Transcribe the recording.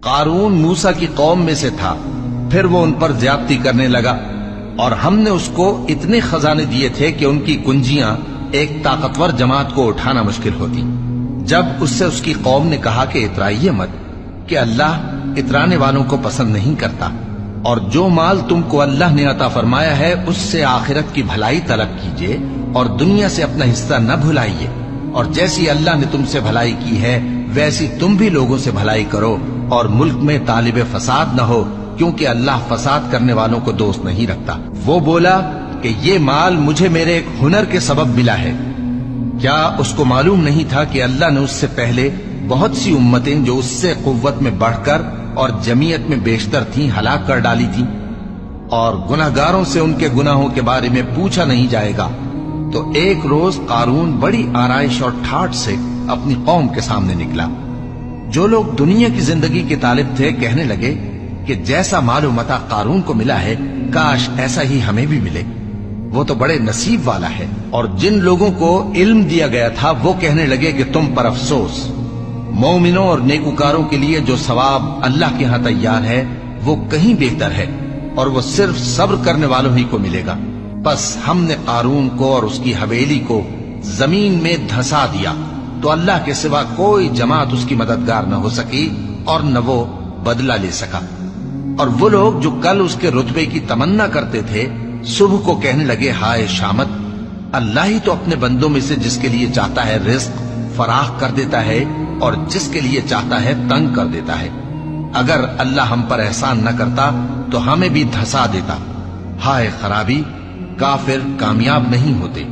قارون موسیٰ کی قوم میں سے تھا، پھر وہ ان پر زیادتی کرنے لگا، اور ہم نے اس کو اتنے خزانے دیے تھے کہ ان کی کنجیاں ایک طاقتور جماعت کو اٹھانا مشکل ہوتی۔ جب اس سے اس کی قوم نے کہا کہ اترائیے مت، کہ اللہ اترانے والوں کو پسند نہیں کرتا، اور جو مال تم کو اللہ نے عطا فرمایا ہے اس سے آخرت کی بھلائی طلب کیجئے اور دنیا سے اپنا حصہ نہ بھلائیے، اور جیسی اللہ نے تم سے بھلائی کی ہے ویسی تم بھی لوگوں سے بھلائی کرو، اور ملک میں طالب فساد نہ ہو، کیونکہ اللہ فساد کرنے والوں کو دوست نہیں رکھتا۔ وہ بولا کہ یہ مال مجھے میرے ایک ہنر کے سبب ملا ہے۔ کیا اس کو معلوم نہیں تھا کہ اللہ نے اس سے پہلے بہت سی امتیں جو اس سے قوت میں بڑھ کر اور جمعیت میں بیشتر تھیں ہلاک کر ڈالی تھیں، اور گناہگاروں سے ان کے گناہوں کے بارے میں پوچھا نہیں جائے گا؟ تو ایک روز قارون بڑی آرائش اور ٹھاٹھ سے اپنی قوم کے سامنے نکلا۔ جو لوگ دنیا کی زندگی کے طالب تھے کہنے لگے کہ جیسا مال و متاع قارون کو ملا ہے کاش ایسا ہی ہمیں بھی ملے، وہ تو بڑے نصیب والا ہے۔ اور جن لوگوں کو علم دیا گیا تھا وہ کہنے لگے کہ تم پر افسوس، مومنوں اور نیکوکاروں کے لیے جو ثواب اللہ کے ہاں تیار ہے وہ کہیں بہتر ہے، اور وہ صرف صبر کرنے والوں ہی کو ملے گا۔ بس ہم نے قارون کو اور اس کی حویلی کو زمین میں دھسا دیا، تو اللہ کے سوا کوئی جماعت اس کی مددگار نہ ہو سکی اور نہ وہ بدلہ لے سکا۔ اور وہ لوگ جو کل اس کے رتبے کی تمنا کرتے تھے صبح کو کہنے لگے ہائے شامت، اللہ ہی تو اپنے بندوں میں سے جس کے لیے چاہتا ہے رزق فراخ کر دیتا ہے اور جس کے لیے چاہتا ہے تنگ کر دیتا ہے۔ اگر اللہ ہم پر احسان نہ کرتا تو ہمیں بھی دھسا دیتا۔ ہائے خرابی، کافر کامیاب نہیں ہوتے۔